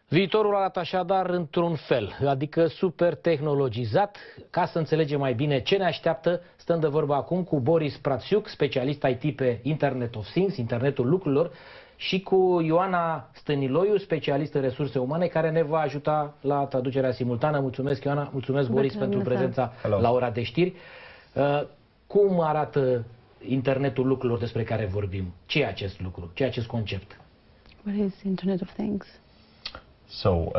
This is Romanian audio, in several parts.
Viitorul arată așadar într-un fel, adică super tehnologizat. Ca să înțelegem mai bine ce ne așteaptă, stăm de vorbă acum cu Boris Prațiuc, specialist IT pe Internet of Things, internetul lucrurilor, și cu Ioana Stăniloiu, specialist în resurse umane, care ne va ajuta la traducerea simultană. Mulțumesc, Ioana, mulțumesc, Boris, pentru prezența la ora de știri. Cum arată internetul lucrurilor despre care vorbim? Ce e acest lucru? Ce e acest concept? What is Internet of Things? So,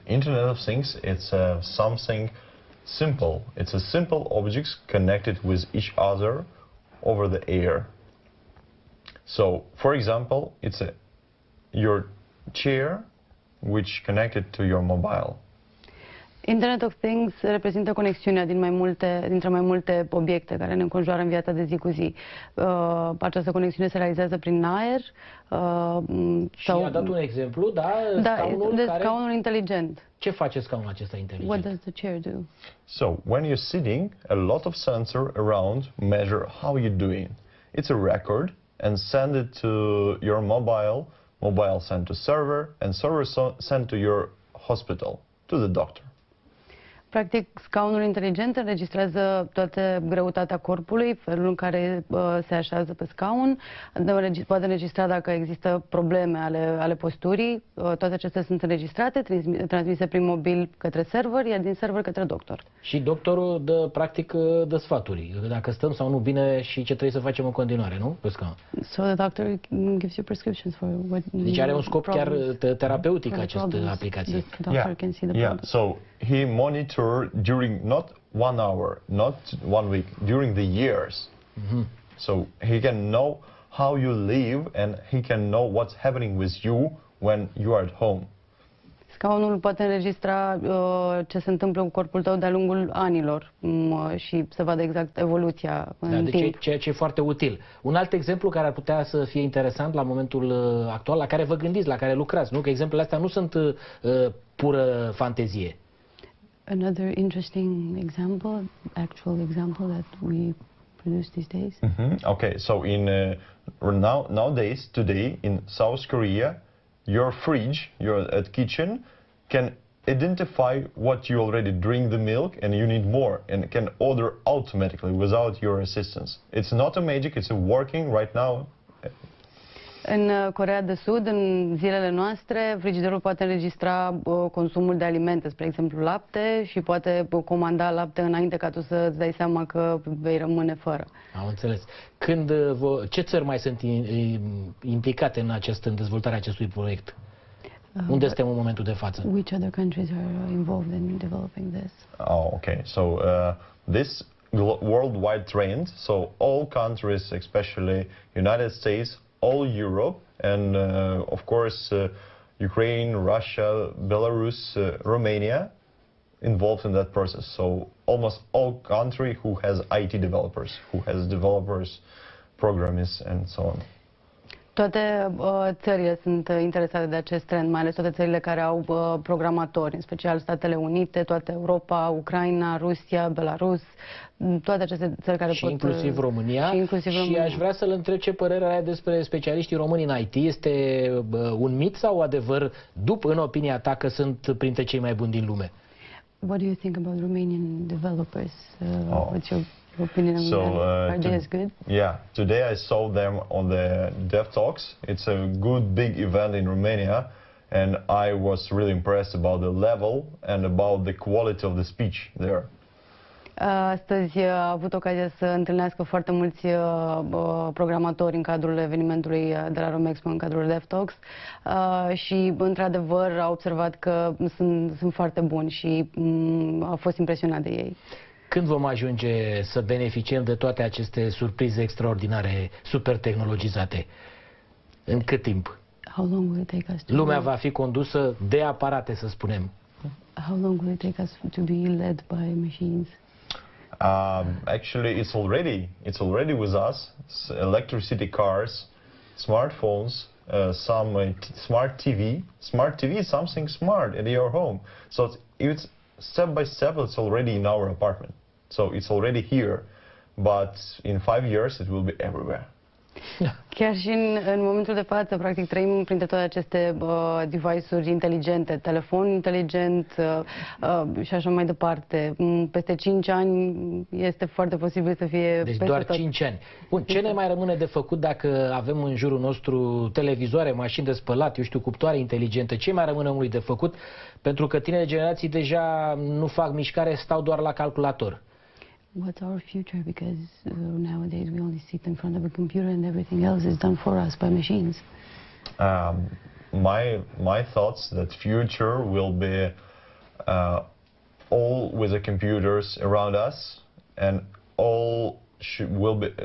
Internet of Things, it's something simple. It's a simple objects connected with each other over the air. So, for example, it's your chair which connected to your mobile. Internet of Things reprezintă conexiunea dintre mai multe obiecte care ne înconjoară în viața de zi cu zi. Această conexiune se realizează prin aer. Și a dat un exemplu, da? Scaunul inteligent. Ce face scaunul acesta inteligent? What does the chair do? So, when you're sitting, a lot of sensors around measure how you're doing. It's a record and send it to your mobile send to server, and server send to your hospital, to the doctor. Practic, scaunul inteligent înregistrează toată greutatea corpului, felul în care se așează pe scaun, poate înregistra dacă există probleme ale posturii. Toate acestea sunt înregistrate, transmise prin mobil către server, iar din server către doctor. Și doctorul dă sfaturi, dacă stăm sau nu bine și ce trebuie să facem în continuare, nu? Pe scaun. So the doctor gives you prescriptions for what. Deci are un scop chiar terapeutic această aplicație. So he monitors during not 1 hour, not 1 week, during the years. So he can know how you live and he can know what's happening with you when you are at home. Scaunul poate înregistra ce se întâmplă cu corpul tău de-a lungul anilor și să vadă exact evoluția în timp. Ceea ce e foarte util. Un alt exemplu care ar putea să fie interesant la momentul actual, la care vă gândiți, la care lucrați, nu? Că exemplele astea nu sunt pură fantezie. Another interesting example, actual example that we produce these days. Okay, so nowadays, today in South Korea, your fridge, your kitchen, can identify what you already drink the milk and you need more, and can order automatically without your assistance. It's not a magic; it's working right now. În Coreea de Sud, în zilele noastre, frigiderul poate înregistra consumul de alimente, spre exemplu lapte, și poate comanda lapte înainte ca tu să-ți dai seama că vei rămâne fără. Am înțeles. Ce țări mai sunt implicate în dezvoltarea acestui proiect? Unde suntem în momentul de față? Which other countries are involved in developing this? Oh, okay. So this worldwide trend, so all countries, especially United States, all Europe, and of course Ukraine, Russia, Belarus, Romania, involved in that process. So almost all country who has IT developers, who has developers, programmers, and so on. Toate țările sunt interesate de acest trend, mai ales toate țările care au programatori, în special Statele Unite, toată Europa, Ucraina, Rusia, Belarus, toate aceste țări care și inclusiv România. Și aș vrea să-l întreb ce părere are despre specialiștii români în IT. Este un mit sau adevăr, în opinia ta, că sunt printre cei mai buni din lume? What do you think about Romanian developers? What's your opinion on them? Are they as good? Yeah, today I saw them on the Dev Talks. It's a good big event in Romania, and I was really impressed about the level and about the quality of the speech there. Astăzi a avut ocazia să întâlnească foarte mulți programatori în cadrul evenimentului de la Romexpo, în cadrul DevTalks, și într-adevăr a observat că sunt foarte buni și a fost impresionat de ei. Când vom ajunge să beneficiem de toate aceste surprize extraordinare, super tehnologizate? În cât timp? How long will it take us to Lumea va fi condusă de aparate, să spunem. How long will it take us to be led by machines? Actually, it's already with us. Electricity cars, smartphones, some smart TV. Smart TV is something smart in your home. So it's step by step. It's already in our apartment. So it's already here, but in 5 years it will be everywhere. Chiar și în momentul de față, practic, trăim printre toate aceste device-uri inteligente, telefon inteligent și așa mai departe. Peste 5 ani este foarte posibil să fie Deci peste doar tot. 5 ani. Bun, ce ne mai rămâne de făcut dacă avem în jurul nostru televizoare, mașini de spălat, eu știu, cuptoare inteligente? Ce mai rămâne omului de făcut? Pentru că tinere generații deja nu fac mișcare, stau doar la calculator. What's our future? Because nowadays we only sit in front of a computer and everything else is done for us by machines. My thoughts that future will be all with the computers around us, and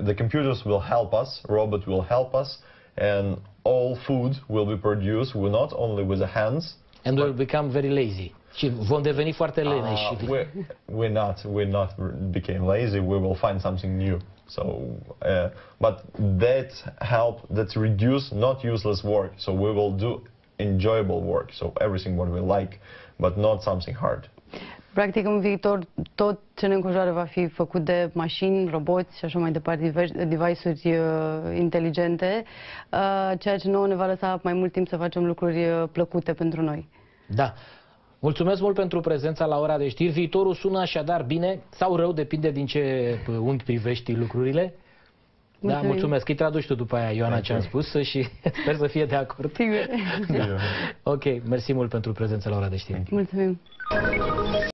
the computers will help us, robots will help us, and all food will be produced not only with the hands. And we'll become very lazy. Și vom deveni foarte leneși. We're not became lazy. We will find something new. So, but that reduce not useless work. So we will do enjoyable work. So everything what we like, but not something hard. Practic, în viitor, tot ce ne înconjoară va fi făcut de mașini, roboți și așa mai departe, device-uri inteligente, ceea ce nouă ne va lăsa mai mult timp să facem lucruri plăcute pentru noi. Da. Mulțumesc mult pentru prezența la ora de știri. Viitorul sună așadar bine sau rău, depinde din ce unghi privești lucrurile. Da, mulțumesc. Îi traduci tu după aia, Ioana, ce am spus și sper să fie de acord. Sigur. Da. Ok, mersi mult pentru prezența la ora de știri. Mulțumim.